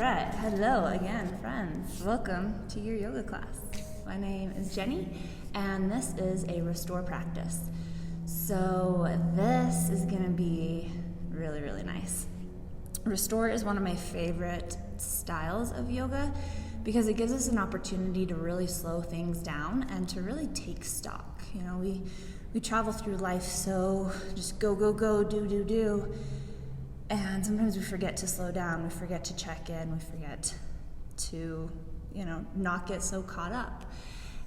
right, hello again, friends. Welcome to your yoga class. My name is Jenny, and this is a restore practice. So this is gonna be really, really nice. Restore is one of my favorite styles of yoga because it gives us an opportunity to really slow things down and to really take stock. You know, we travel through life so just go, do. And sometimes we forget to slow down, we forget to check in, we forget to, not get so caught up.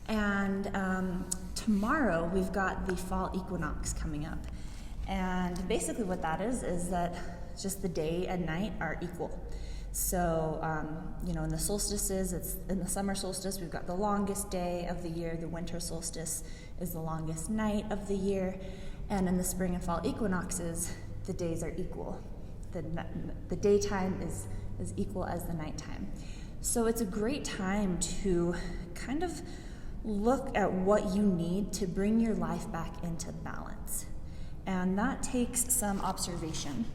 And tomorrow we've got the Fall Equinox coming up. And basically what that is that just the day and night are equal. So, in the solstices, it's in the summer solstice, we've got the longest day of the year. The winter solstice is the longest night of the year. And in the spring and fall equinoxes, the days are equal. The daytime is equal as the nighttime. So it's a great time to kind of look at what you need to bring your life back into balance. And that takes some observation.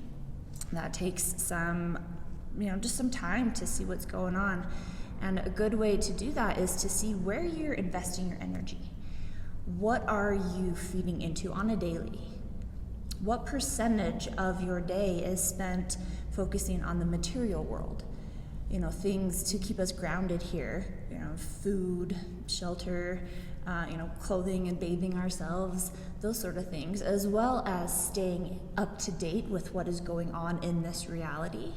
That takes some, just some time to see what's going on. And a good way to do that is to see where you're investing your energy. What are you feeding into on a daily? What percentage of your day is spent focusing on the material world? Things to keep us grounded here, food, shelter, clothing and bathing ourselves, those sort of things, as well as staying up to date with what is going on in this reality.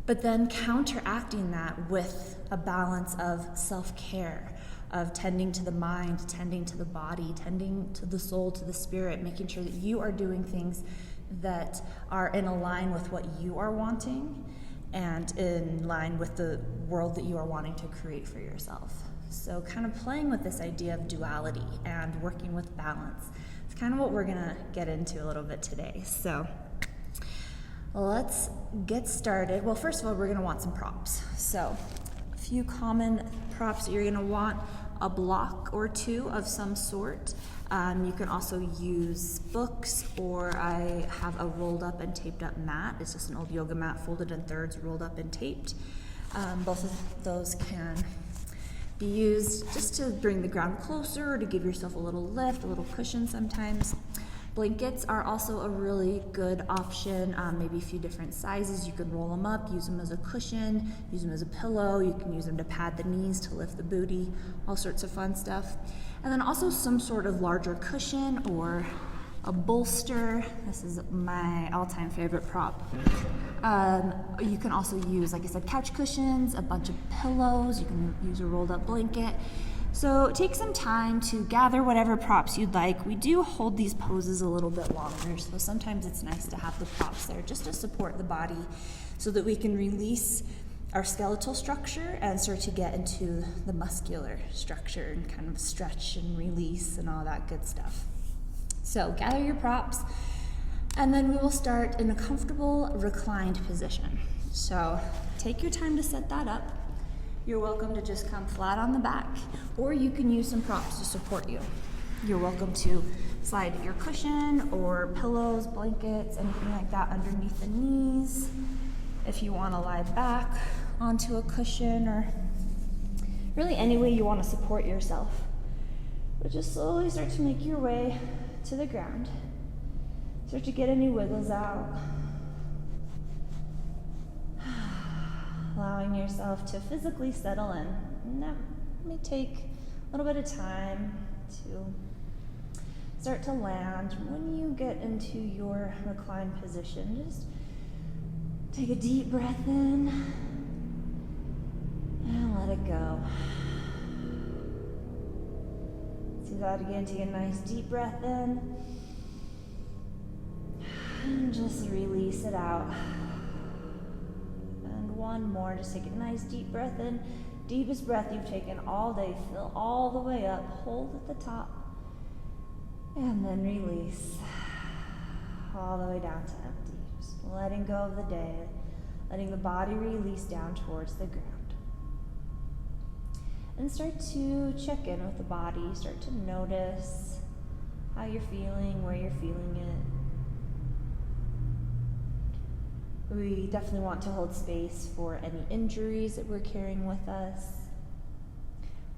But then counteracting that with a balance of self-care, of tending to the mind, tending to the body, tending to the soul, to the spirit, making sure that you are doing things that are in line with what you are wanting and in line with the world that you are wanting to create for yourself. So kind of playing with this idea of duality and working with balance. It's kind of what we're gonna get into a little bit today. So let's get started. Well, first of all, we're gonna want some props. So a few common props. You're gonna want a block or two of some sort. You can also use books, or I have a rolled up and taped up mat. It's just an old yoga mat folded in thirds, rolled up and taped. Both of those can be used just to bring the ground closer, or to give yourself a little lift, a little cushion sometimes. Blankets are also a really good option, maybe a few different sizes. You could roll them up, use them as a cushion, use them as a pillow. You can use them to pad the knees, to lift the booty, all sorts of fun stuff. And then also some sort of larger cushion or a bolster. This is my all-time favorite prop. You can also use, like I said, couch cushions, a bunch of pillows. You can use a rolled up blanket. So take some time to gather whatever props you'd like. We do hold these poses a little bit longer, so sometimes it's nice to have the props there just to support the body so that we can release our skeletal structure and start to get into the muscular structure and kind of stretch and release and all that good stuff. So gather your props, and then we will start in a comfortable reclined position. So take your time to set that up. You're welcome to just come flat on the back, or you can use some props to support you. You're welcome to slide your cushion or pillows, blankets, anything like that underneath the knees. If you want to lie back onto a cushion, or really any way you want to support yourself. But just slowly start to make your way to the ground. Start to get any wiggles out. Allowing yourself to physically settle in. And that may take a little bit of time to start to land. When you get into your reclined position, just take a deep breath in and let it go. Do that again. Take a nice deep breath in and just release it out. One more, just take a nice deep breath in, deepest breath you've taken all day, fill all the way up, hold at the top, and then release all the way down to empty. Just letting go of the day, letting the body release down towards the ground. And start to check in with the body, start to notice how, how you're feeling, where you're feeling it. And then maybe take a little bit of time to We definitely want to hold space for any injuries that we're carrying with us.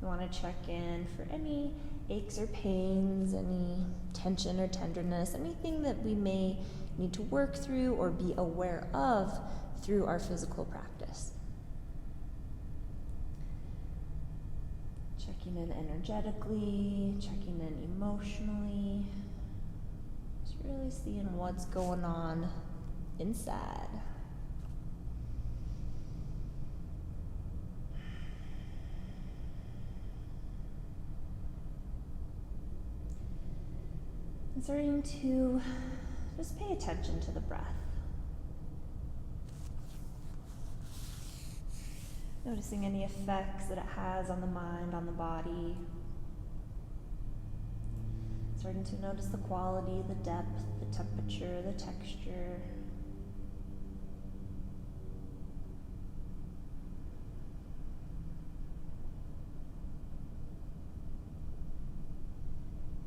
We want to check in for any aches or pains, any tension or tenderness, anything that we may need to work through or be aware of through our physical practice. Checking in energetically, checking in emotionally, just really seeing what's going on inside. And starting to just pay attention to the breath. Noticing any effects that it has on the mind, on the body. Starting to notice the quality, the depth, the temperature, the texture.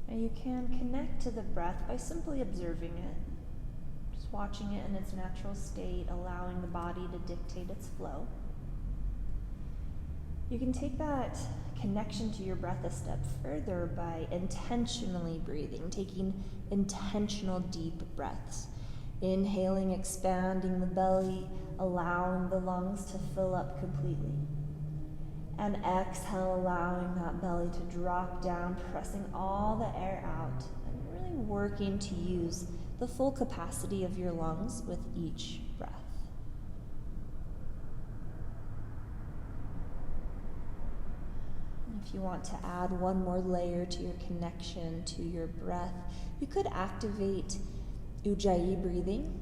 And you can connect to the breath by simply observing it. Just watching it in its natural state, allowing the body to dictate its flow. You can take that connection to your breath a step further by intentionally breathing, taking intentional deep breaths. Inhaling, expanding the belly, allowing the lungs to fill up completely. And exhale, allowing that belly to drop down, pressing all the air out, and really working to use the full capacity of your lungs with each breath. If you want to add one more layer to your connection to your breath, you could activate ujjayi breathing,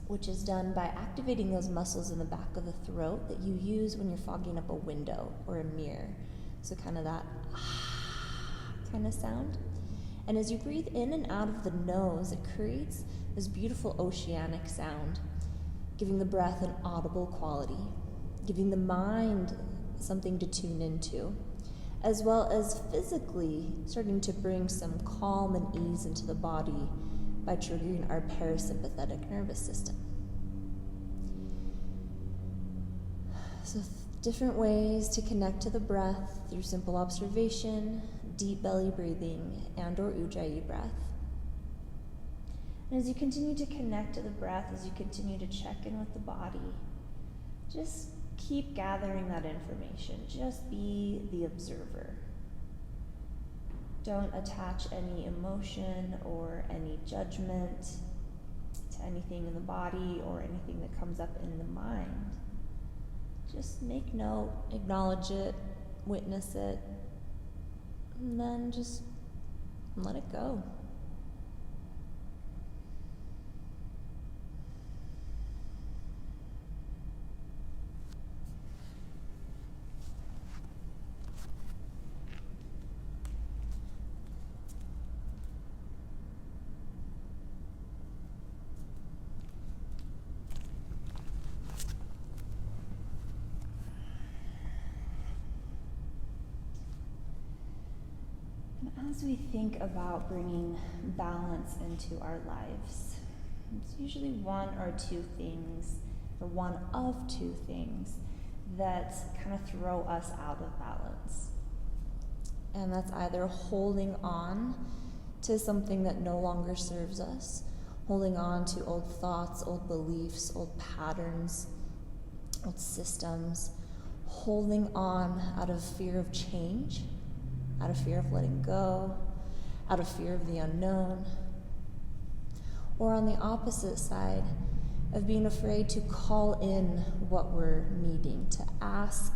which is done by activating those muscles in the back of the throat that you use when you're fogging up a window or a mirror. So kind of that kind of sound. And as you breathe in and out of the nose, it creates this beautiful oceanic sound, giving the breath an audible quality, giving the mind something to tune into, as well as physically starting to bring some calm and ease into the body by triggering our parasympathetic nervous system. So different ways to connect to the breath through simple observation, deep belly breathing, and or ujjayi breath. And as you continue to connect to the breath, as you continue to check in with the body, just keep gathering that information. Just be the observer. Don't attach any emotion or any judgment to anything in the body or anything that comes up in the mind. Just make note, acknowledge it, witness it, and then just let it go. As we think about bringing balance into our lives, it's usually one or two things, or one of two things, that kind of throw us out of balance. And that's either holding on to something that no longer serves us, holding on to old thoughts, old beliefs, old patterns, old systems, holding on out of fear of change, out of fear of letting go, out of fear of the unknown. Or on the opposite side, of being afraid to call in what we're needing, to ask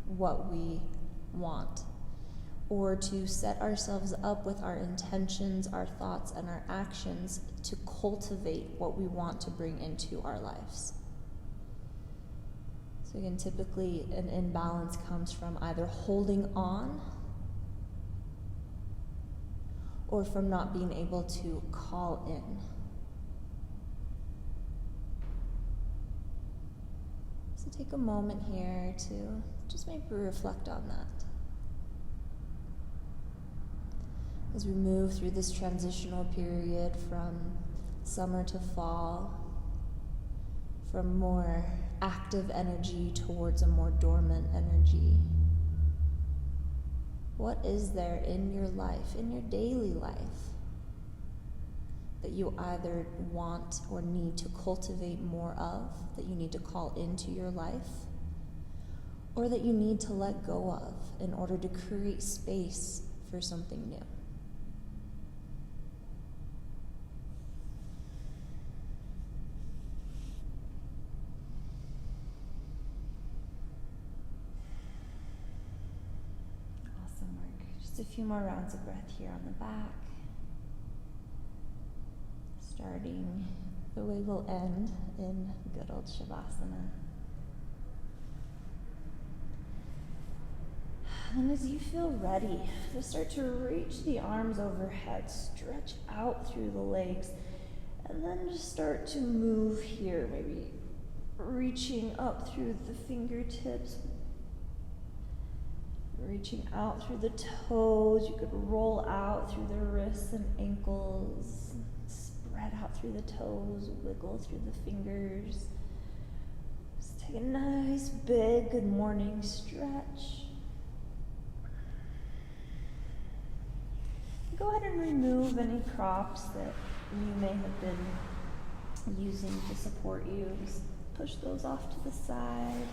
what we want, or to set ourselves up with our intentions, our thoughts, and our actions to cultivate what we want to bring into our lives. So again, typically an imbalance comes from either holding on or from not being able to call in. So take a moment here to just maybe reflect on that. As we move through this transitional period from summer to fall, from more active energy towards a more dormant energy. What is there in your life, in your daily life, that you either want or need to cultivate more of, that you need to call into your life, or that you need to let go of in order to create space for something new? Awesome work. Just a few more rounds of breath here on the back. Starting the way we'll end in good old Shavasana. And as you feel ready, just start to reach the arms overhead, stretch out through the legs, and then just start to move here, maybe reaching up through the fingertips, reaching out through the toes. You could roll out through the wrists and ankles, spread out through the toes, wiggle through the fingers. Just take a nice big good morning stretch. Go ahead and remove any props that you may have been using to support you. Just push those off to the side.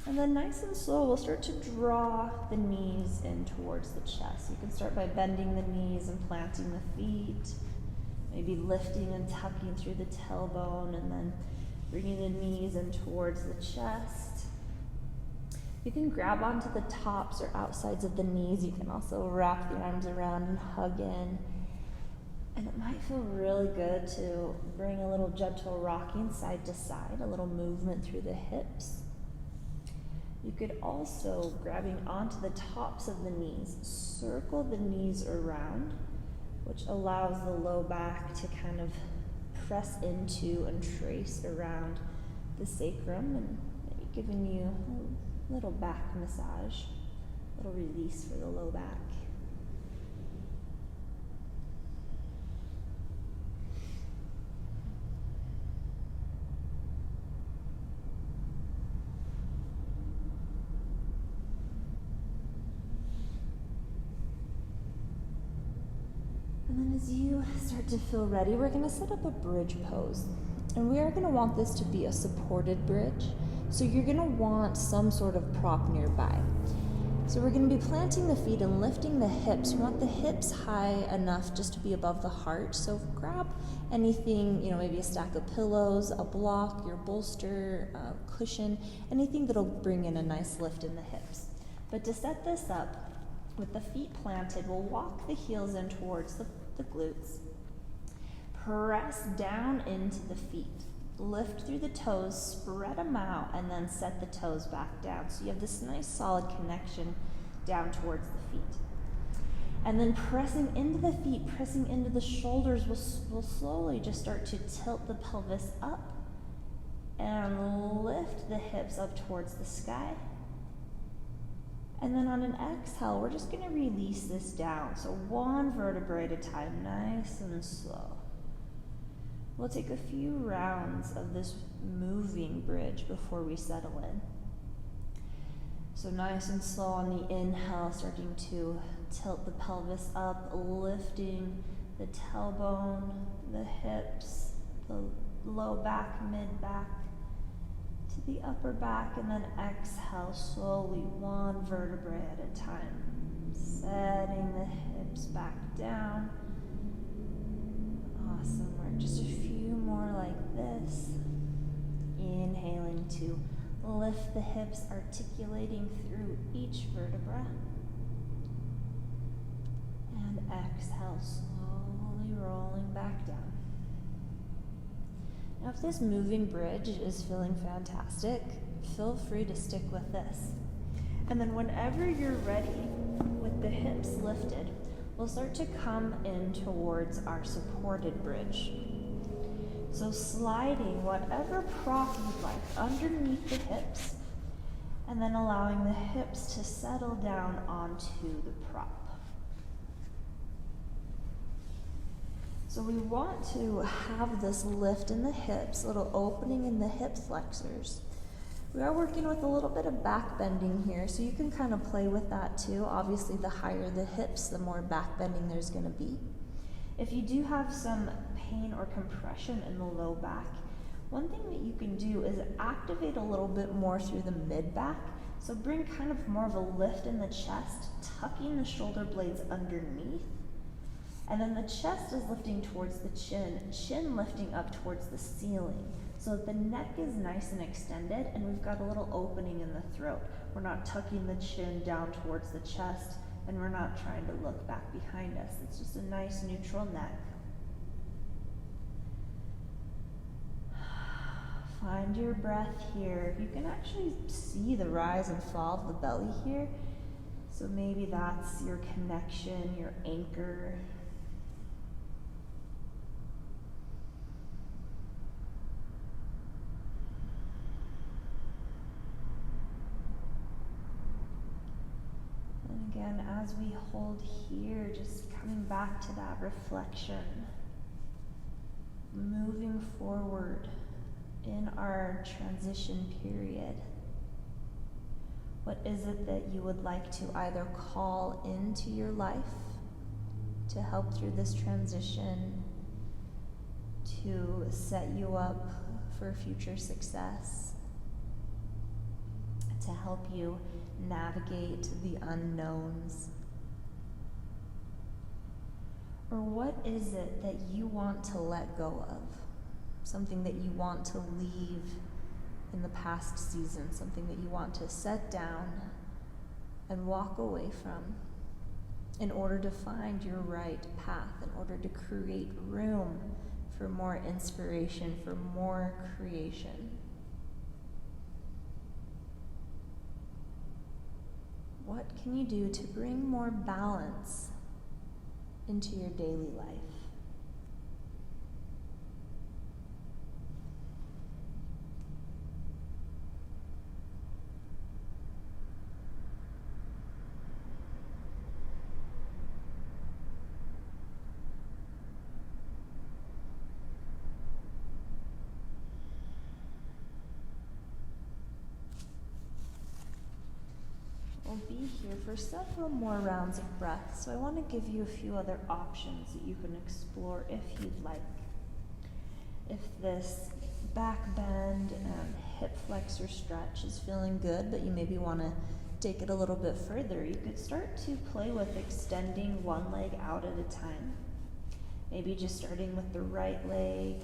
And then nice and slow, we'll start to draw the knees in towards the chest. You can start by bending the knees and planting the feet, maybe lifting and tucking through the tailbone, and then bringing the knees in towards the chest. You can grab onto the tops or outsides of the knees. You can also wrap the arms around and hug in. And it might feel really good to bring a little gentle rocking side to side, a little movement through the hips. You could also, grabbing onto the tops of the knees, circle the knees around, which allows the low back to kind of press into and trace around the sacrum, and maybe giving you a little back massage, a little release for the low back. And then as you start to feel ready, we're going to set up a bridge pose. And we are going to want this to be a supported bridge. So you're going to want some sort of prop nearby. So we're going to be planting the feet and lifting the hips. We want the hips high enough just to be above the heart. So grab anything, maybe a stack of pillows, a block, your bolster, a cushion, anything that'll bring in a nice lift in the hips. But to set this up, with the feet planted, we'll walk the heels in towards the glutes. Press down into the feet. Lift through the toes, spread them out, and then set the toes back down. So you have this nice solid connection down towards the feet. And then pressing into the feet, pressing into the shoulders, we'll slowly just start to tilt the pelvis up and lift the hips up towards the sky. And then on an exhale, we're just going to release this down. So one vertebrae at a time, nice and slow. We'll take a few rounds of this moving bridge before we settle in. So nice and slow on the inhale, starting to tilt the pelvis up, lifting the tailbone, the hips, the low back, mid back, to the upper back, and then exhale slowly, one vertebrae at a time. Setting the hips back down. Awesome work. Just a few more like this. Inhaling to lift the hips, articulating through each vertebra. And exhale, slowly rolling back down. Now, if this moving bridge is feeling fantastic, feel free to stick with this. And then whenever you're ready, with the hips lifted, we'll start to come in towards our supported bridge. So sliding whatever prop you'd like underneath the hips, and then allowing the hips to settle down onto the prop. So we want to have this lift in the hips, a little opening in the hip flexors. We are working with a little bit of back bending here, so you can kind of play with that too. Obviously, the higher the hips, the more back bending there's going to be. If you do have some pain or compression in the low back, one thing that you can do is activate a little bit more through the mid back. So bring kind of more of a lift in the chest, tucking the shoulder blades underneath. And then the chest is lifting towards the chin lifting up towards the ceiling. So that the neck is nice and extended, and we've got a little opening in the throat. We're not tucking the chin down towards the chest, and we're not trying to look back behind us. It's just a nice neutral neck. Find your breath here. You can actually see the rise and fall of the belly here. So maybe that's your connection, your anchor. And again, as we hold here, just coming back to that reflection, moving forward in our transition period. What is it that you would like to either call into your life to help through this transition, to set you up for future success, to help you navigate the unknowns? Or what is it that you want to let go of? Something that you want to leave in the past season, something that you want to set down and walk away from in order to find your right path, in order to create room for more inspiration, for more creation. What can you do to bring more balance into your daily life? We'll be here for several more rounds of breath, so I want to give you a few other options that you can explore if you'd like. If this back bend and hip flexor stretch is feeling good, but you maybe want to take it a little bit further, you could start to play with extending one leg out at a time. Maybe just starting with the right leg,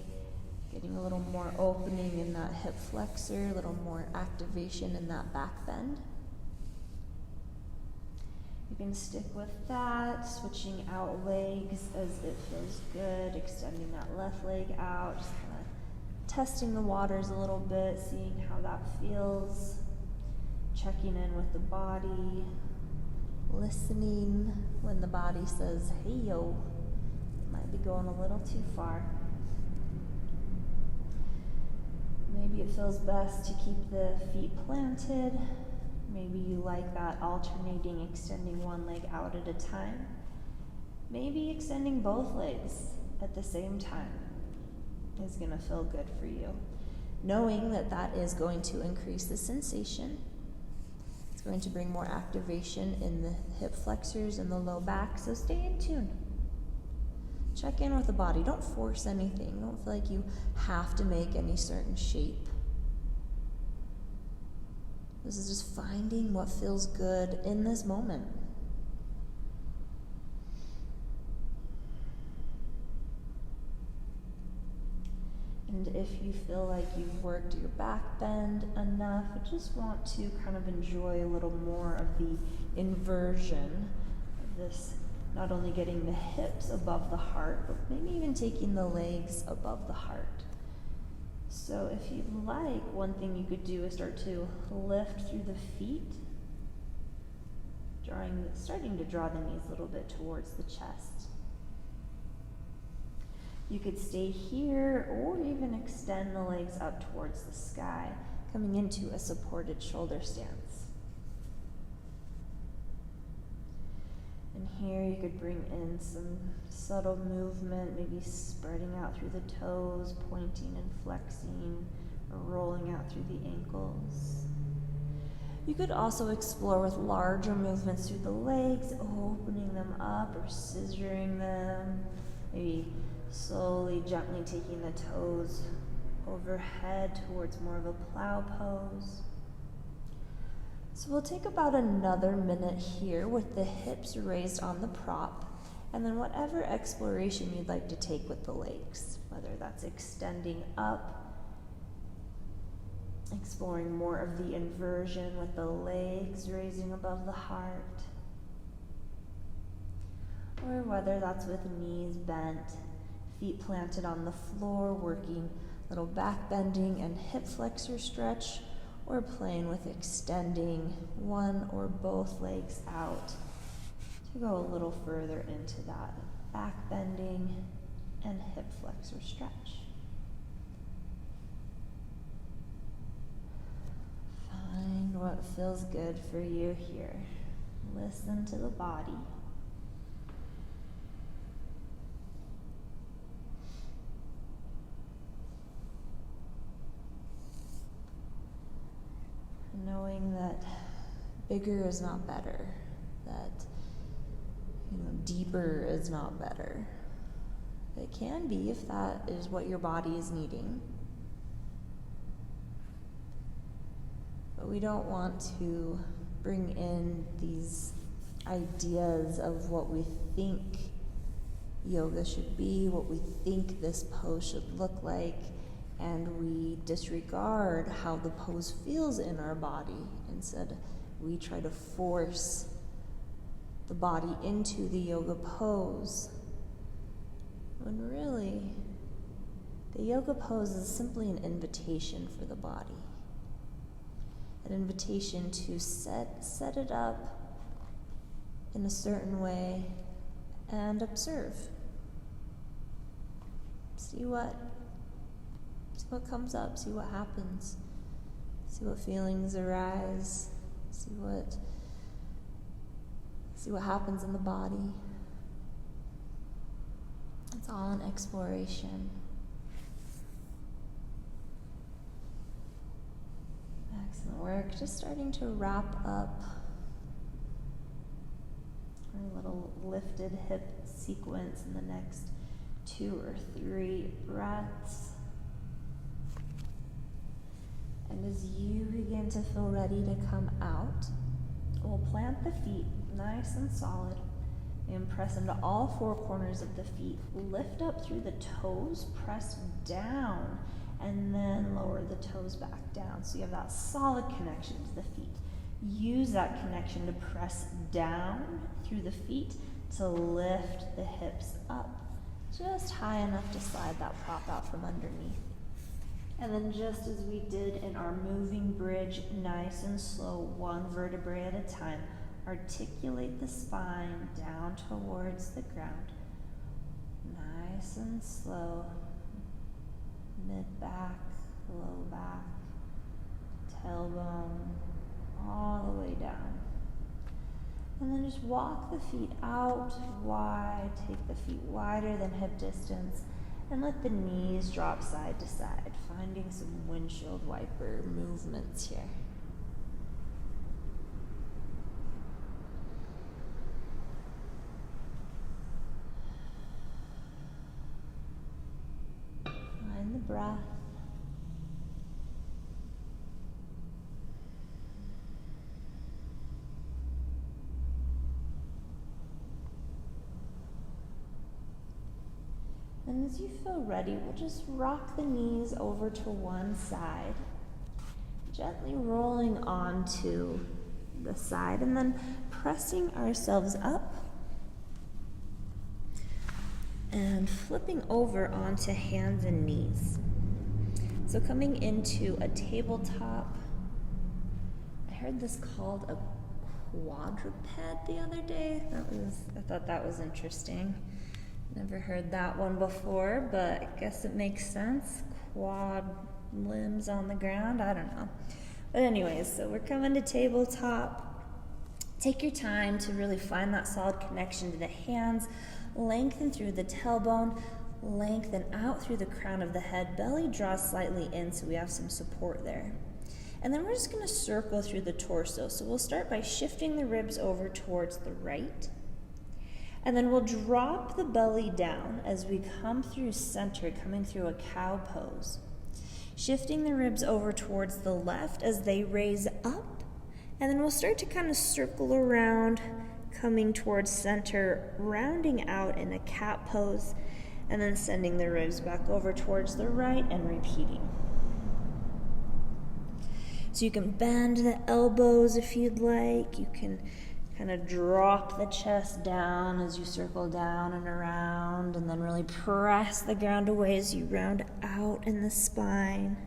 getting a little more opening in that hip flexor, a little more activation in that back bend. You can stick with that, switching out legs as it feels good, extending that left leg out, just kind of testing the waters a little bit, seeing how that feels, checking in with the body, listening when the body says, hey yo, it might be going a little too far. Maybe it feels best to keep the feet planted. Maybe you like that alternating, extending one leg out at a time. Maybe extending both legs at the same time is going to feel good for you. Knowing that that is going to increase the sensation. It's going to bring more activation in the hip flexors and the low back, so stay in tune. Check in with the body. Don't force anything. Don't feel like you have to make any certain shape. This is just finding what feels good in this moment. And if you feel like you've worked your back bend enough, I just want to kind of enjoy a little more of the inversion of this, not only getting the hips above the heart, but maybe even taking the legs above the heart. So if you'd like, one thing you could do is start to lift through the feet, starting to draw the knees a little bit towards the chest. You could stay here or even extend the legs up towards the sky, coming into a supported shoulder stance. And here you could bring in some subtle movement, maybe spreading out through the toes, pointing and flexing, or rolling out through the ankles. You could also explore with larger movements through the legs, opening them up or scissoring them, maybe slowly, gently taking the toes overhead towards more of a plow pose. So we'll take about another minute here with the hips raised on the prop, and then whatever exploration you'd like to take with the legs, whether that's extending up, exploring more of the inversion with the legs raising above the heart, or whether that's with knees bent, feet planted on the floor, working little back bending and hip flexor stretch, or playing with extending one or both legs out to go a little further into that back bending and hip flexor stretch. Find what feels good for you here. Listen to the body. Knowing that bigger is not better, that deeper is not better. It can be if that is what your body is needing. But we don't want to bring in these ideas of what we think yoga should be, what we think this pose should look like, and we disregard how the pose feels in our body. Instead, we try to force the body into the yoga pose, when really, the yoga pose is simply an invitation for the body. An invitation to set it up in a certain way and observe. See what comes up, see what happens, see what feelings arise, see what happens in the body. It's all an exploration. Excellent work. Just starting to wrap up our little lifted hip sequence in the next 2 or 3 breaths. And as you begin to feel ready to come out, we'll plant the feet nice and solid and press into all 4 corners of the feet. Lift up through the toes, press down, and then lower the toes back down. So you have that solid connection to the feet. Use that connection to press down through the feet to lift the hips up, just high enough to slide that prop out from underneath. And then just as we did in our moving bridge, nice and slow, 1 vertebrae at a time, articulate the spine down towards the ground. Nice and slow, mid-back, low back, tailbone, all the way down. And then just walk the feet out wide, take the feet wider than hip distance, and let the knees drop side to side, finding some windshield wiper movements here. Find the breath. And as you feel ready, we'll just rock the knees over to one side, gently rolling onto the side, and then pressing ourselves up and flipping over onto hands and knees. So coming into a tabletop, I heard this called a quadruped the other day. I thought that was interesting. Never heard that one before, but I guess it makes sense. Quad limbs on the ground, I don't know. But anyways, so we're coming to tabletop. Take your time to really find that solid connection to the hands. Lengthen through the tailbone, lengthen out through the crown of the head. Belly draws slightly in so we have some support there. And then we're just going to circle through the torso. So we'll start by shifting the ribs over towards the right. And then we'll drop the belly down as we come through center, coming through a cow pose. Shifting the ribs over towards the left as they raise up. And then we'll start to kind of circle around, coming towards center, rounding out in a cat pose, and then sending the ribs back over towards the right and repeating. So you can bend the elbows if you'd like. You can kind of drop the chest down as you circle down and around, and then really press the ground away as you round out in the spine.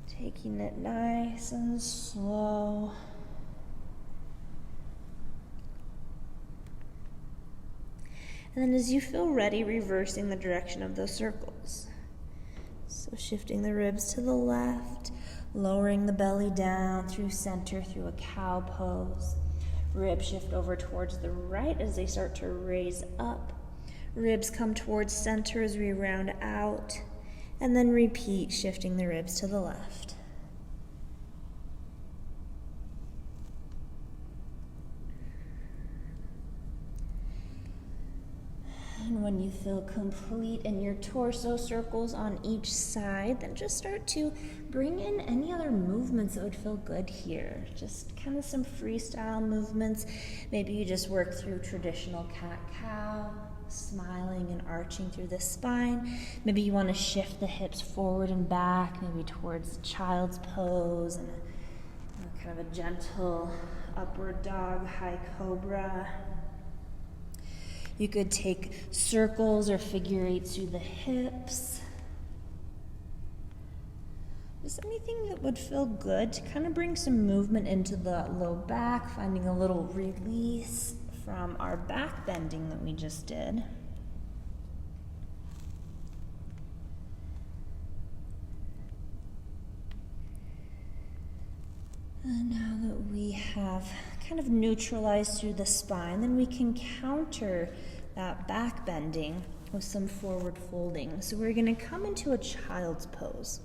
Taking it nice and slow. And then as you feel ready, reversing the direction of those circles. So shifting the ribs to the left, lowering the belly down through center, through a cow pose. Rib shift over towards the right as they start to raise up. Ribs come towards center as we round out. And then repeat, shifting the ribs to the left. And when you feel complete in your torso circles on each side, then just start to bring in any other movements that would feel good here. Just kind of some freestyle movements. Maybe you just work through traditional cat-cow, smiling and arching through the spine. Maybe you want to shift the hips forward and back, maybe towards child's pose, and kind of a gentle upward dog, high cobra. You could take circles or figure eights through the hips. Just anything that would feel good to kind of bring some movement into the low back, finding a little release from our back bending that we just did. And now that we have kind of neutralized through the spine, then we can counter that back bending with some forward folding. So we're going to come into a child's pose.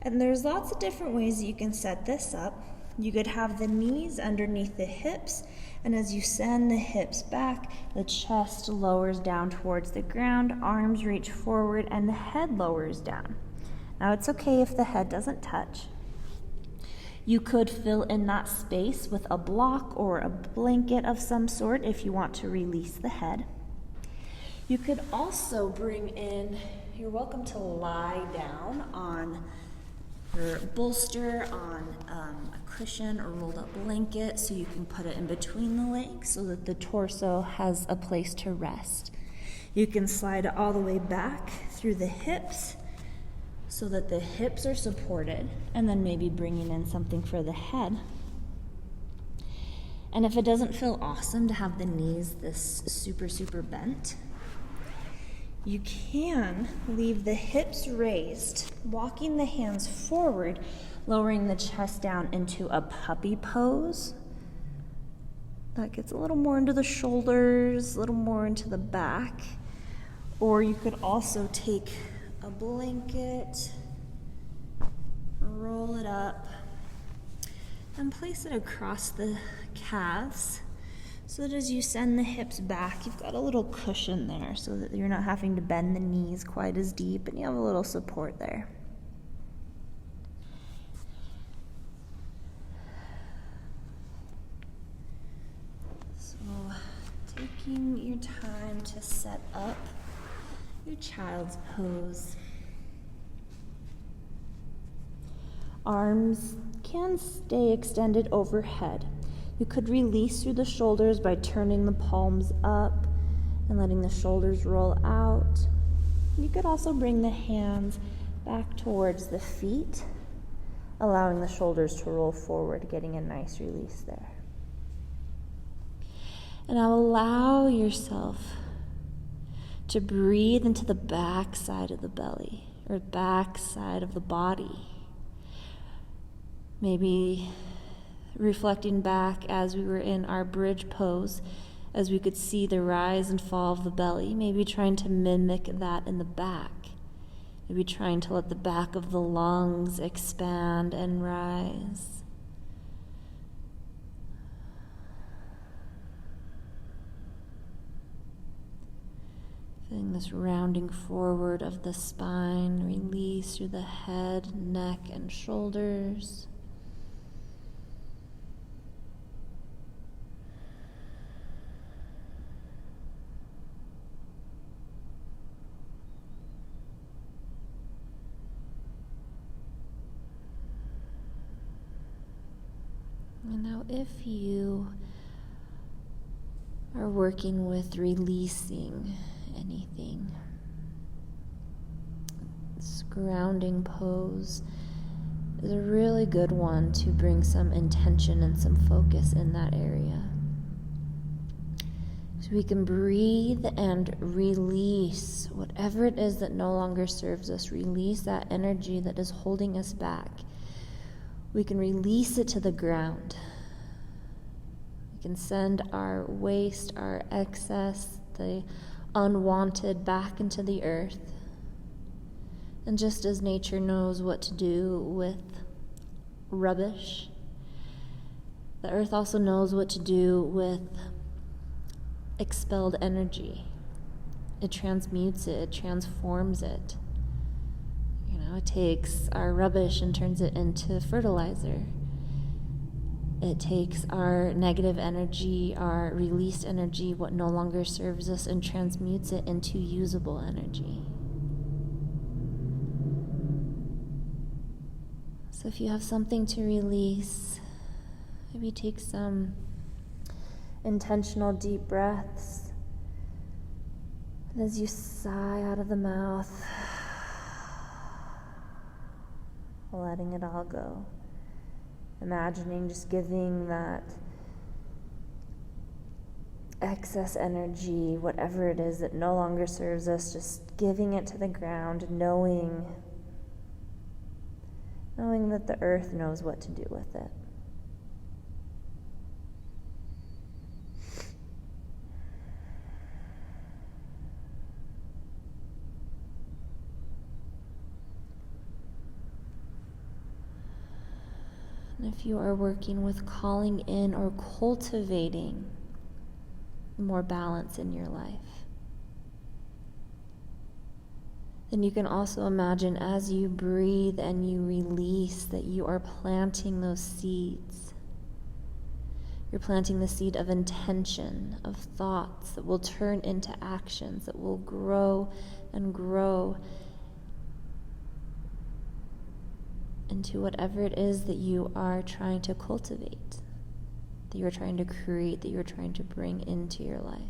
And there's lots of different ways that you can set this up. You could have the knees underneath the hips, and as you send the hips back, the chest lowers down towards the ground, arms reach forward, and the head lowers down. Now it's okay if the head doesn't touch. You could fill in that space with a block or a blanket of some sort if you want to release the head. You could also bring in, you're welcome to lie down on your bolster, on a cushion or rolled up blanket, so you can put it in between the legs so that the torso has a place to rest. You can slide it all the way back through the hips so that the hips are supported, and then maybe bringing in something for the head. And if it doesn't feel awesome to have the knees this super bent, you can leave the hips raised, walking the hands forward, lowering the chest down into a puppy pose. That gets a little more into the shoulders, a little more into the back. Or you could also take a blanket, roll it up, and place it across the calves so that as you send the hips back, you've got a little cushion there so that you're not having to bend the knees quite as deep and you have a little support there. So, taking your time to set up your child's pose. Arms can stay extended overhead. You could release through the shoulders by turning the palms up and letting the shoulders roll out. You could also bring the hands back towards the feet, allowing the shoulders to roll forward, getting a nice release there. And now allow yourself to breathe into the back side of the belly or back side of the body. Maybe reflecting back as we were in our bridge pose, as we could see the rise and fall of the belly, maybe trying to mimic that in the back. Maybe trying to let the back of the lungs expand and rise. Feeling this rounding forward of the spine, release through the head, neck, and shoulders. And now if you are working with releasing anything, this grounding pose is a really good one to bring some intention and some focus in that area. So we can breathe and release whatever it is that no longer serves us, release that energy that is holding us back. We can release it to the ground. We can send our waste, our excess, the unwanted back into the earth. And just as nature knows what to do with rubbish, the earth also knows what to do with expelled energy. It transmutes it, it transforms it. It takes our rubbish and turns it into fertilizer. It takes our negative energy, our released energy, what no longer serves us, and transmutes it into usable energy. So if you have something to release, maybe take some intentional deep breaths. And as you sigh out of the mouth, letting it all go. Imagining just giving that excess energy, whatever it is that no longer serves us, just giving it to the ground, knowing that the earth knows what to do with it. And if you are working with calling in or cultivating more balance in your life, then you can also imagine as you breathe and you release that you are planting those seeds. You're planting the seed of intention, of thoughts that will turn into actions, that will grow and grow into whatever it is that you are trying to cultivate, that you're trying to create, that you're trying to bring into your life.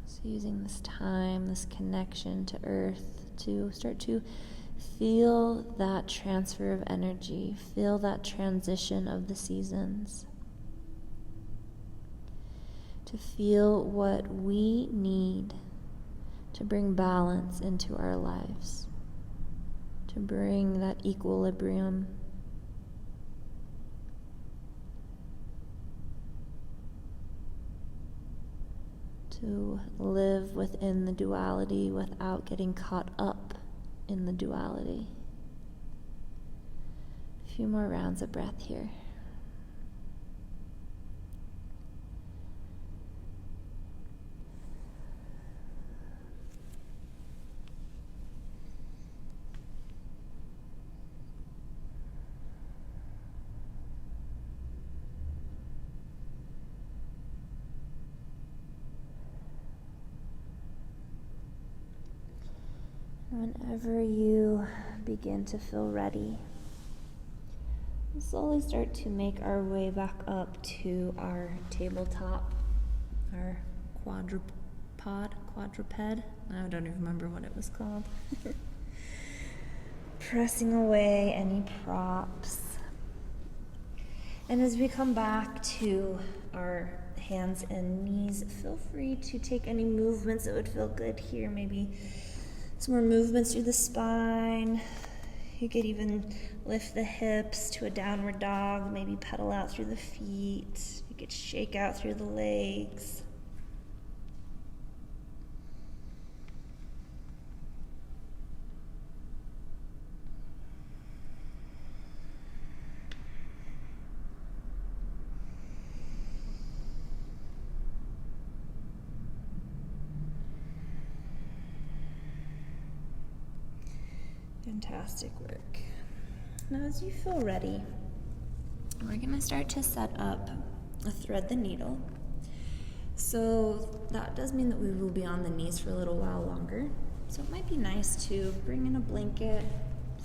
So using this time, this connection to earth, to start to feel that transfer of energy, feel that transition of the seasons, to feel what we need to bring balance into our lives, to bring that equilibrium, to live within the duality without getting caught up in the duality. A few more rounds of breath here. Whenever you begin to feel ready, we'll slowly start to make our way back up to our tabletop, our quadruped. I don't even remember what it was called. Pressing away any props. And as we come back to our hands and knees, feel free to take any movements that would feel good here, maybe Some more movements through the spine. You could even lift the hips to a downward dog, maybe pedal out through the feet. You could shake out through the legs. Fantastic work. Now as you feel ready, we're going to start to set up a thread the needle. So that does mean that we will be on the knees for a little while longer. So it might be nice to bring in a blanket,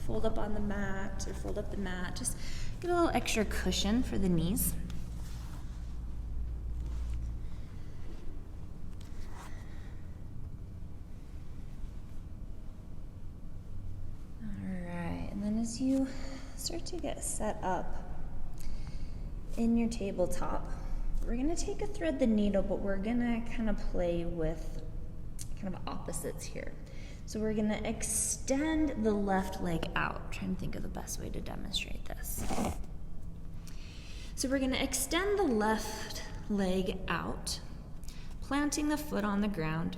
fold up on the mat, or fold up the mat. Just get a little extra cushion for the knees. As you start to get set up in your tabletop, we're going to take a thread the needle, but we're going to kind of play with kind of opposites here. So we're going to extend the left leg out. I'm trying to think of the best way to demonstrate this. So we're going to extend the left leg out, planting the foot on the ground,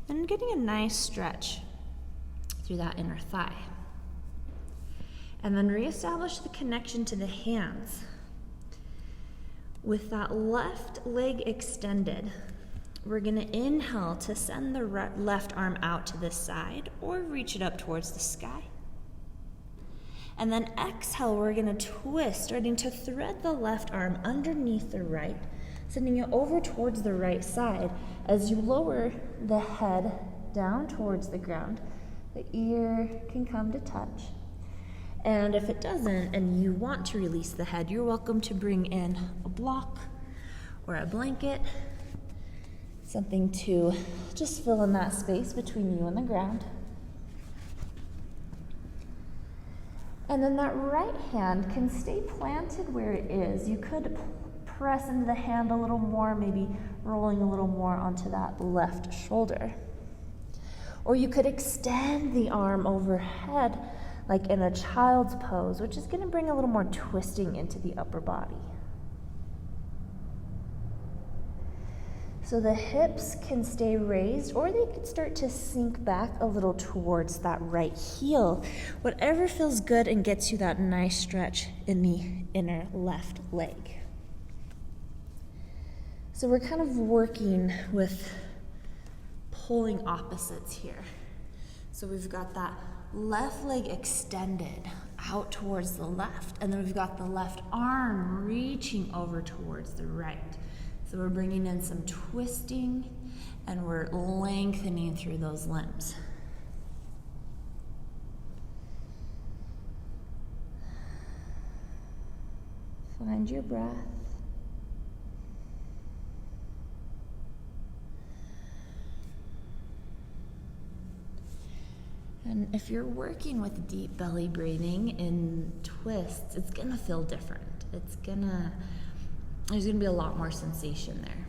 and getting a nice stretch through that inner thigh. And then reestablish the connection to the hands. With that left leg extended, we're going to inhale to send the left arm out to the side or reach it up towards the sky. And then exhale, we're going to twist, starting to thread the left arm underneath the right, sending it over towards the right side. As you lower the head down towards the ground, the ear can come to touch. And if it doesn't, and you want to release the head, you're welcome to bring in a block or a blanket, something to just fill in that space between you and the ground. And then that right hand can stay planted where it is. You could press into the hand a little more, maybe rolling a little more onto that left shoulder. Or you could extend the arm overhead like in a child's pose, which is going to bring a little more twisting into the upper body. So the hips can stay raised, or they could start to sink back a little towards that right heel. Whatever feels good and gets you that nice stretch in the inner left leg. So we're kind of working with pulling opposites here. So we've got that left leg extended out towards the left, and then we've got the left arm reaching over towards the right. So we're bringing in some twisting, and we're lengthening through those limbs. Find your breath. And if you're working with deep belly breathing in twists, it's gonna feel different. There's gonna be a lot more sensation there.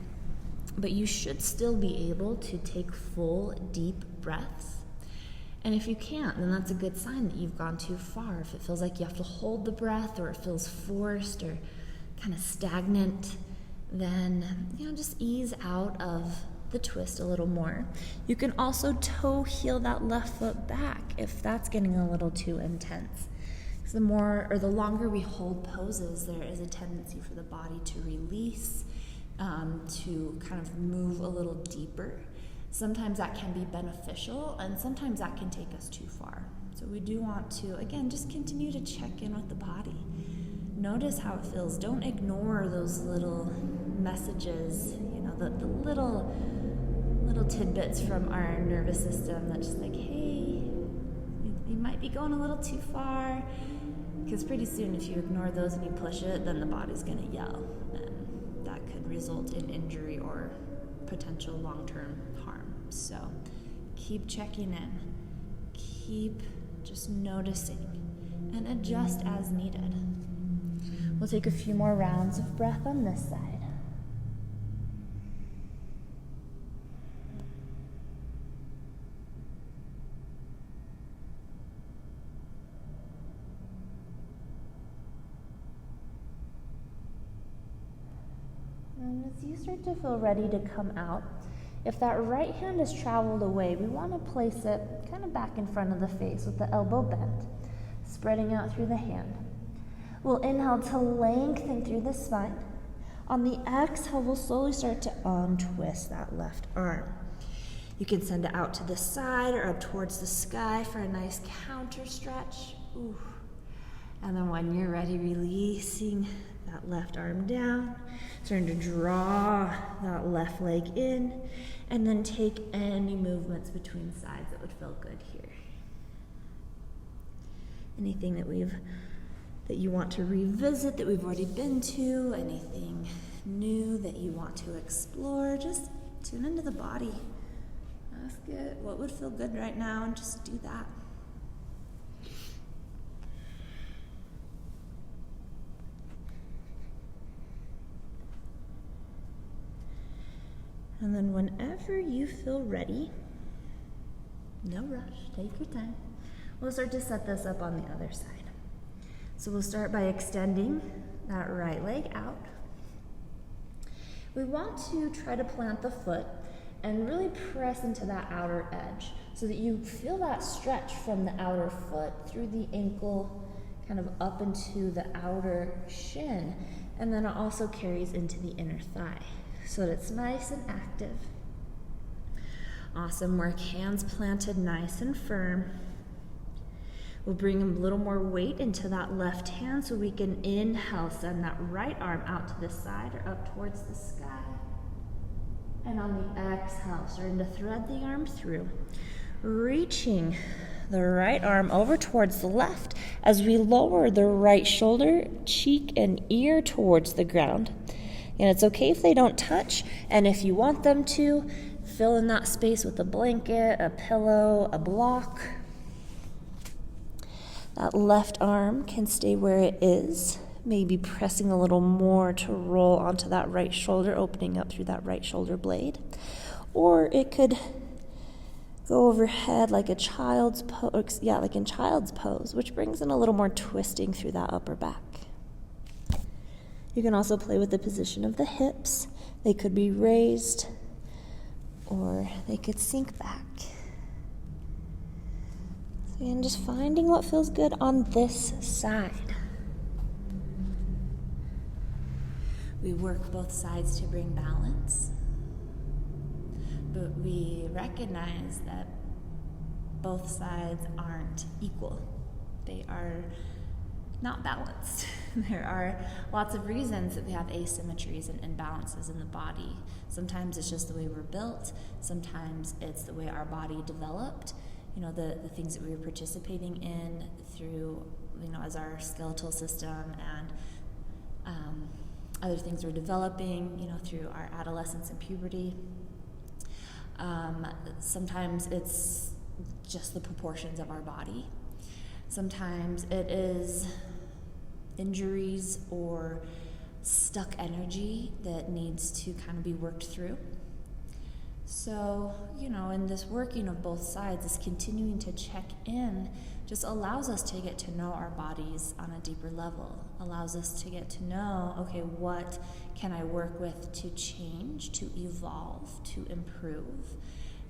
But you should still be able to take full, deep breaths. And if you can't, then that's a good sign that you've gone too far. If it feels like you have to hold the breath, or it feels forced or kind of stagnant, then just ease out of the twist a little more. You can also toe heel that left foot back if that's getting a little too intense. The more or the longer we hold poses, there is a tendency for the body to release, to kind of move a little deeper. Sometimes that can be beneficial, and sometimes that can take us too far. So we do want to, again, just continue to check in with the body. Notice how it feels. Don't ignore those little messages, the little tidbits from our nervous system that's just like, hey, you might be going a little too far. Because pretty soon, if you ignore those and you push it, then the body's going to yell. And that could result in injury or potential long-term harm. So keep checking in. Keep just noticing. And adjust as needed. We'll take a few more rounds of breath on this side. And as you start to feel ready to come out, if that right hand has traveled away, we want to place it kind of back in front of the face with the elbow bent, spreading out through the hand. We'll inhale to lengthen through the spine. On the exhale, we'll slowly start to untwist that left arm. You can send it out to the side or up towards the sky for a nice counter stretch. Ooh. And then when you're ready, releasing that left arm down, starting to draw that left leg in, and then take any movements between sides that would feel good here. Anything that you want to revisit that we've already been to, anything new that you want to explore, just tune into the body. Ask it what would feel good right now and just do that. And then whenever you feel ready, no rush, take your time, we'll start to set this up on the other side. So we'll start by extending that right leg out. We want to try to plant the foot and really press into that outer edge so that you feel that stretch from the outer foot through the ankle, kind of up into the outer shin, and then it also carries into the inner thigh so that it's nice and active. Awesome work, hands planted nice and firm. We'll bring a little more weight into that left hand so we can inhale, send that right arm out to the side or up towards the sky. And on the exhale, starting to thread the arm through, reaching the right arm over towards the left as we lower the right shoulder, cheek, and ear towards the ground. And it's okay if they don't touch, and if you want them to, fill in that space with a blanket, a pillow, a block. That left arm can stay where it is, maybe pressing a little more to roll onto that right shoulder, opening up through that right shoulder blade. Or it could go overhead like a child's pose, like in child's pose, which brings in a little more twisting through that upper back. You can also play with the position of the hips. They could be raised or they could sink back. And just finding what feels good on this side. We work both sides to bring balance, but we recognize that both sides aren't equal. They are not balanced. There are lots of reasons that we have asymmetries and imbalances in the body. Sometimes it's just the way we're built. Sometimes it's the way our body developed. The things that we were participating in through, as our skeletal system and other things we're developing, through our adolescence and puberty. Sometimes it's just the proportions of our body. Sometimes it is injuries or stuck energy that needs to kind of be worked through. So, in this working of both sides, this continuing to check in just allows us to get to know our bodies on a deeper level, allows us to get to know, okay, what can I work with to change, to evolve, to improve,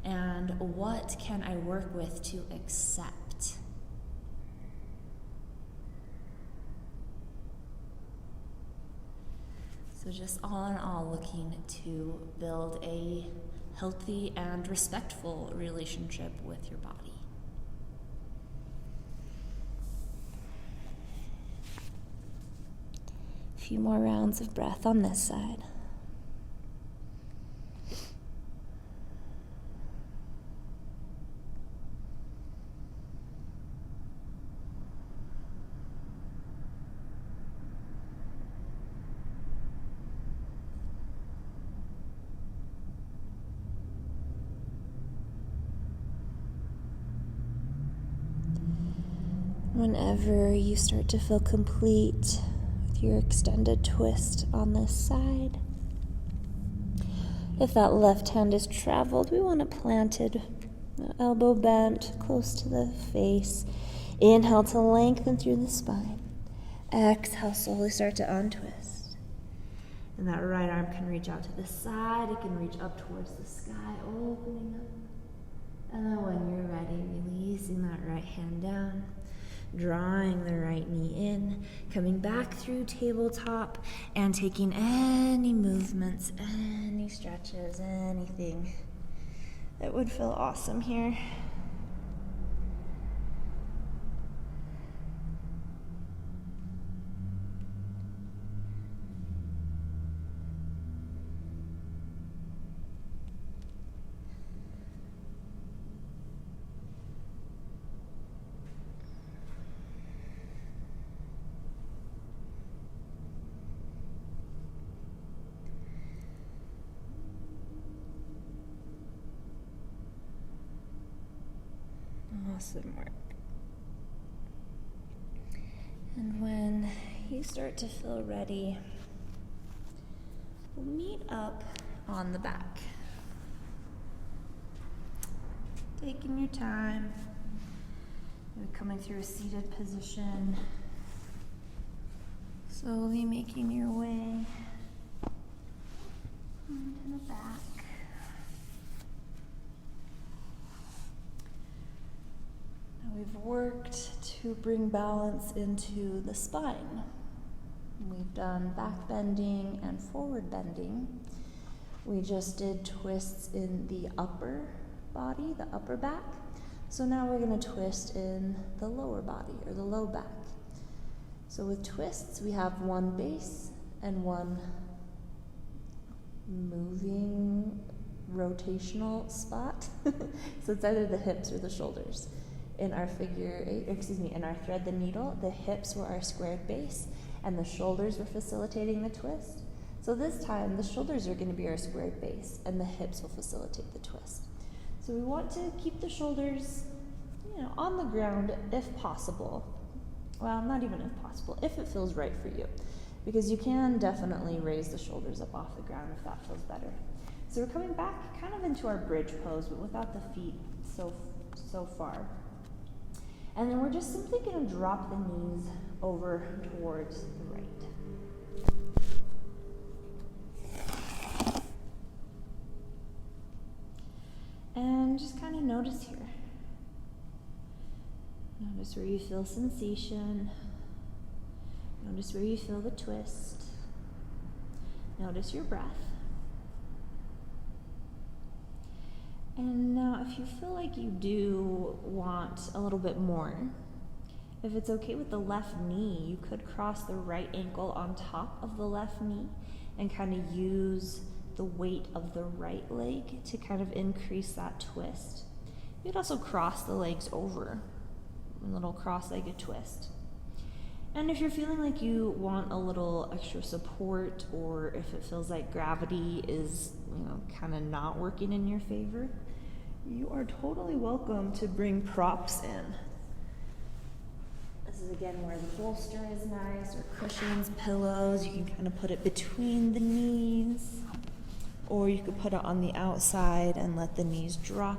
and what can I work with to accept? So just all in all, looking to build a healthy and respectful relationship with your body. A few more rounds of breath on this side. Whenever you start to feel complete with your extended twist on this side, if that left hand is traveled, we want it planted, elbow bent, close to the face. Inhale to lengthen through the spine. Exhale, slowly start to untwist. And that right arm can reach out to the side, it can reach up towards the sky, opening up. And then when you're ready, releasing that right hand down, drawing the right knee in, coming back through tabletop, and taking any movements, any stretches, anything that would feel awesome here. Awesome work. And when you start to feel ready, we'll meet up on the back. Taking your time, you're coming through a seated position, slowly making your way onto the back. We've worked to bring balance into the spine. We've done back bending and forward bending. We just did twists in the upper body, the upper back. So now we're going to twist in the lower body, or the low back. So with twists, we have one base and one moving rotational spot. So it's either the hips or the shoulders. In our in our thread the needle, the hips were our squared base and the shoulders were facilitating the twist. So this time, the shoulders are going to be our squared base and the hips will facilitate the twist. So we want to keep the shoulders, on the ground if possible. Well, not even if possible, if it feels right for you. Because you can definitely raise the shoulders up off the ground if that feels better. So we're coming back kind of into our bridge pose, but without the feet so far. And then we're just simply going to drop the knees over towards the right. And just kind of notice here. Notice where you feel sensation. Notice where you feel the twist. Notice your breath. And now if you feel like you do want a little bit more, if it's okay with the left knee, you could cross the right ankle on top of the left knee and kind of use the weight of the right leg to kind of increase that twist. You could also cross the legs over, a little cross-legged twist. And if you're feeling like you want a little extra support, or if it feels like gravity is, kind of not working in your favor, you are totally welcome to bring props in. This is again where the bolster is nice, or cushions, pillows. You can kind of put it between the knees, or you could put it on the outside and let the knees drop.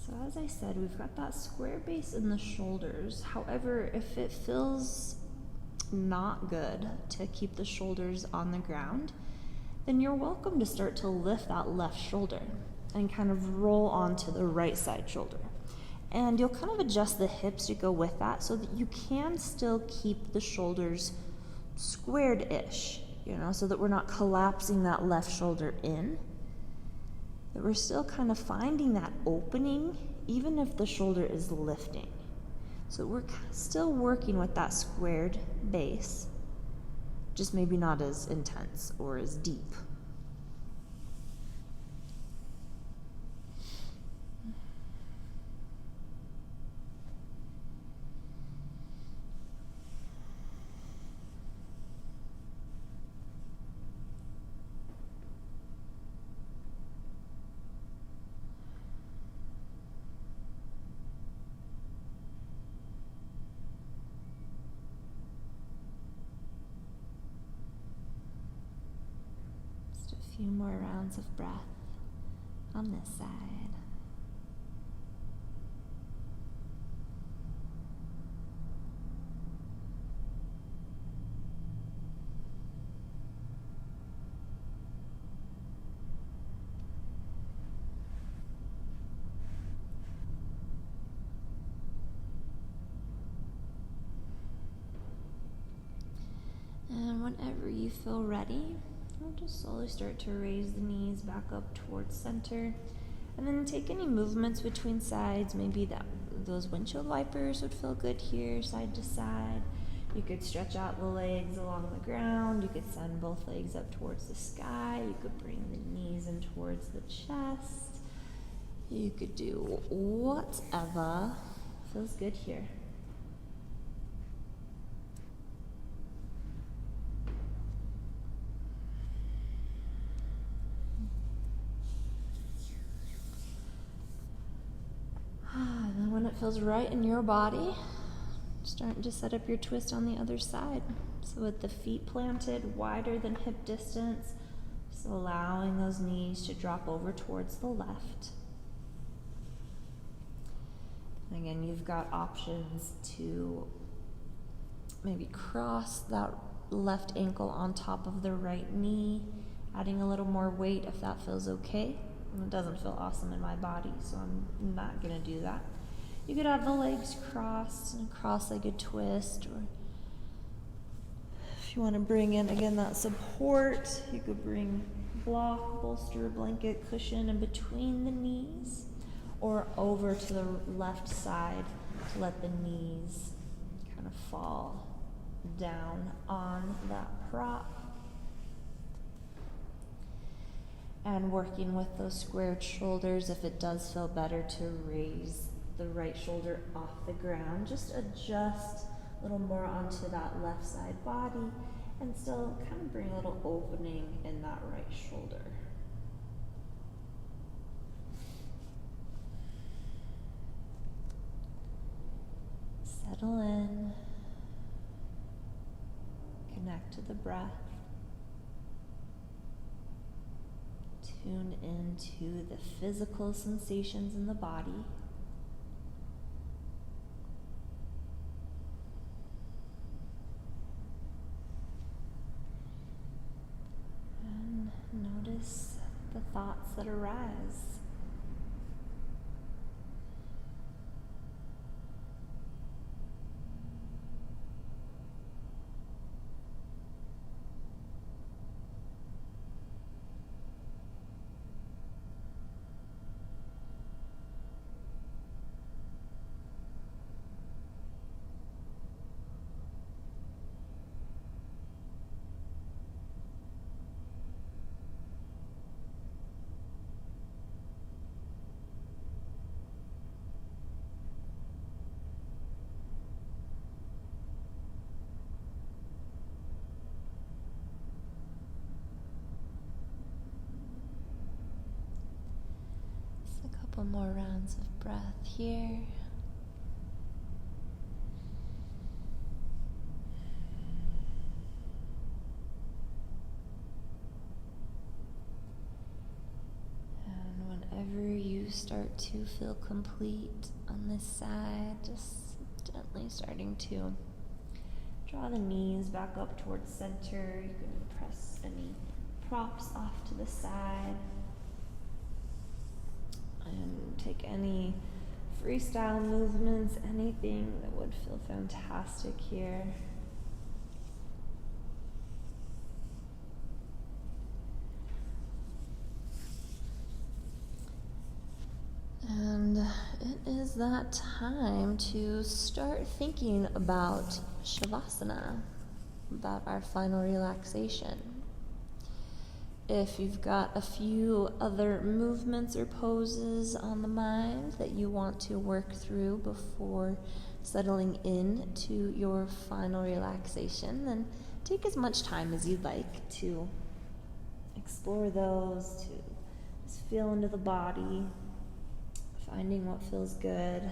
So as I said, we've got that square base in the shoulders. However, if it feels not good to keep the shoulders on the ground, then you're welcome to start to lift that left shoulder and kind of roll onto the right side shoulder. And you'll kind of adjust the hips to go with that so that you can still keep the shoulders squared-ish, so that we're not collapsing that left shoulder in. That we're still kind of finding that opening, even if the shoulder is lifting. So we're still working with that squared base, just maybe not as intense or as deep. A few more rounds of breath on this side. And whenever you feel ready, you'll just slowly start to raise the knees back up towards center. And then take any movements between sides. Maybe those windshield wipers would feel good here, side to side. You could stretch out the legs along the ground. You could send both legs up towards the sky. You could bring the knees in towards the chest. You could do whatever feels good here. And then when it feels right in your body, starting to set up your twist on the other side. So with the feet planted wider than hip distance, just allowing those knees to drop over towards the left. And again, you've got options to maybe cross that left ankle on top of the right knee, adding a little more weight if that feels okay. It doesn't feel awesome in my body, so I'm not gonna do that. You could have the legs crossed and cross-legged twist, or if you want to bring in again that support, you could bring block, bolster, blanket, cushion in between the knees, or over to the left side to let the knees kind of fall down on that prop. And working with those squared shoulders, if it does feel better to raise the right shoulder off the ground, just adjust a little more onto that left side body and still kind of bring a little opening in that right shoulder. Settle in, connect to the breath. Tune into the physical sensations in the body. And notice the thoughts that arise. Couple more rounds of breath here. And whenever you start to feel complete on this side, just gently starting to draw the knees back up towards center. You can press any props off to the side. And take any freestyle movements, anything that would feel fantastic here. And it is that time to start thinking about Shavasana, about our final relaxation. If you've got a few other movements or poses on the mind that you want to work through before settling into your final relaxation, then take as much time as you'd like to explore those, to just feel into the body, finding what feels good.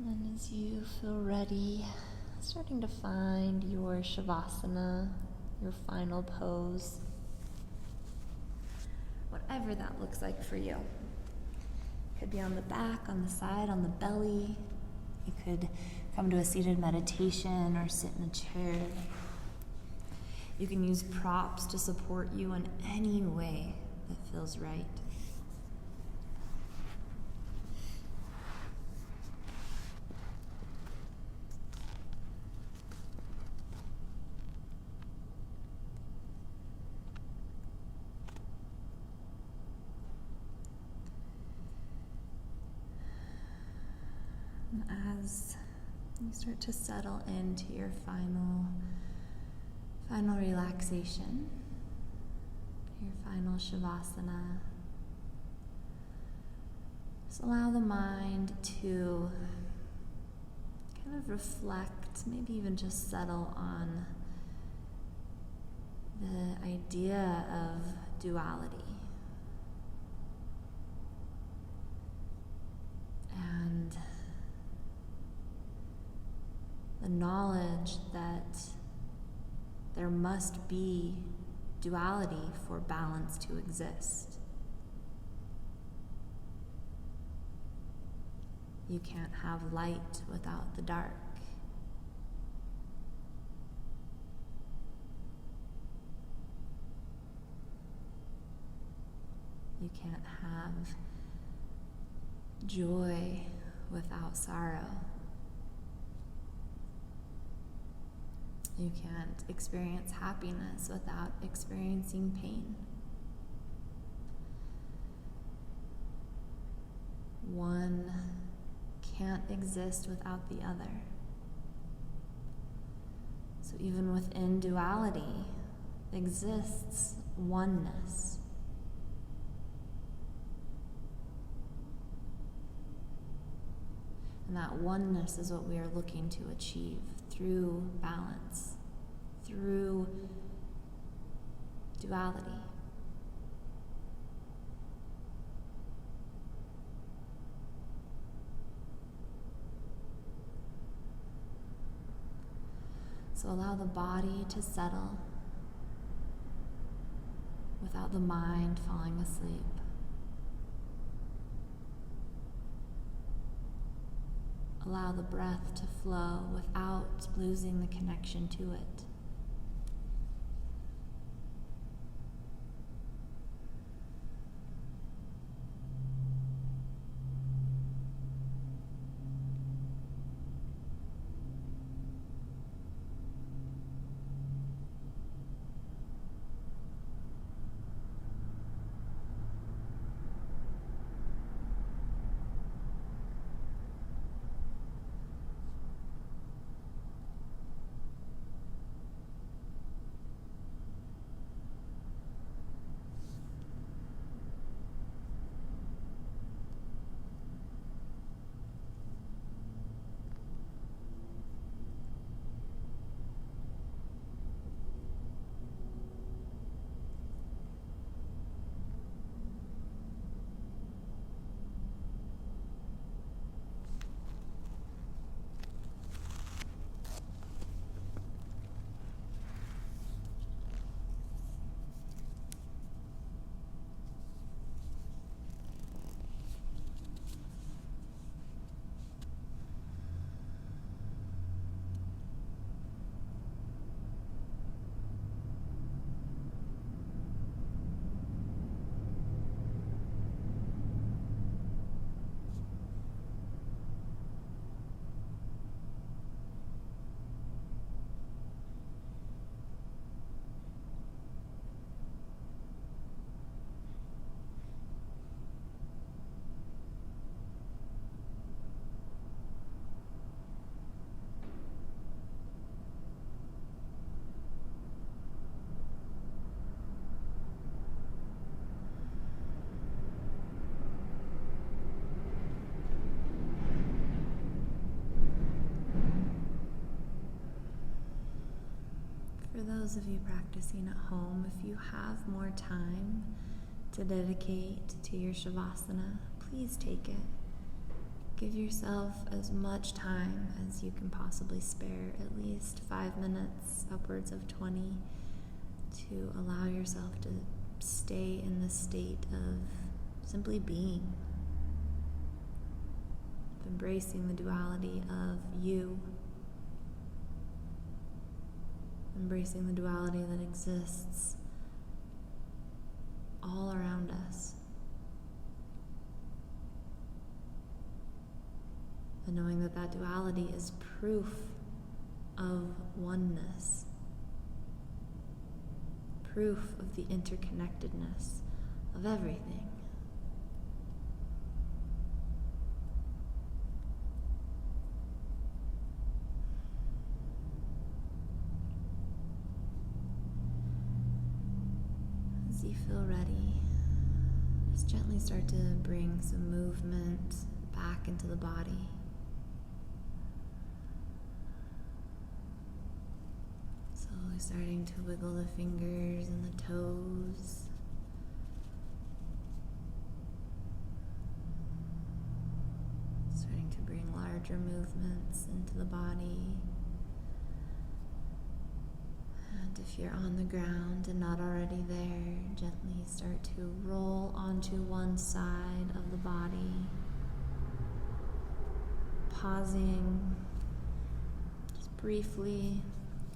And as you feel ready, starting to find your Shavasana, your final pose. Whatever that looks like for you. Could be on the back, on the side, on the belly. You could come to a seated meditation or sit in a chair. You can use props to support you in any way that feels right. As you start to settle into your final relaxation, your final Shavasana, just allow the mind to kind of reflect, maybe even just settle on the idea of duality. And the knowledge that there must be duality for balance to exist. You can't have light without the dark. You can't have joy without sorrow. You can't experience happiness without experiencing pain. One can't exist without the other. So even within duality exists oneness. And that oneness is what we are looking to achieve through balance, through duality. So allow the body to settle without the mind falling asleep. Allow the breath to flow without losing the connection to it. For those of you practicing at home, if you have more time to dedicate to your Shavasana, please take it. Give yourself as much time as you can possibly spare, at least 5 minutes, upwards of 20, to allow yourself to stay in the state of simply being, of embracing the duality of you, embracing the duality that exists all around us. And knowing that that duality is proof of oneness, proof of the interconnectedness of everything. As you feel ready, just gently start to bring some movement back into the body. Slowly starting to wiggle the fingers and the toes. Starting to bring larger movements into the body. And if you're on the ground and not already there, gently start to roll onto one side of the body. Pausing just briefly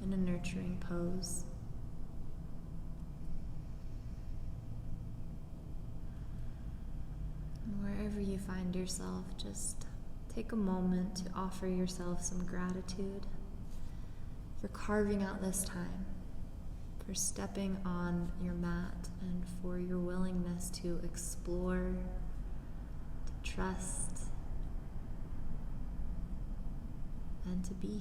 in a nurturing pose. And wherever you find yourself, just take a moment to offer yourself some gratitude for carving out this time, for stepping on your mat, and for your willingness to explore, to trust, and to be.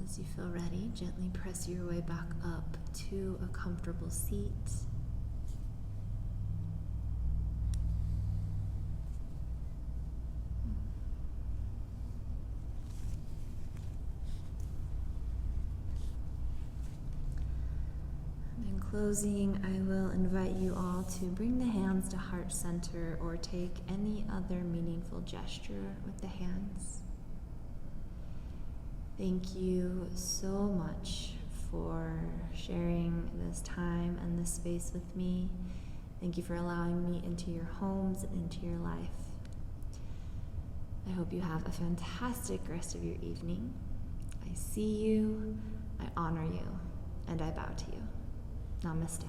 As you feel ready, gently press your way back up to a comfortable seat. And in closing, I will invite you all to bring the hands to heart center or take any other meaningful gesture with the hands. Thank you so much for sharing this time and this space with me. Thank you for allowing me into your homes and into your life. I hope you have a fantastic rest of your evening. I see you, I honor you, and I bow to you. Namaste.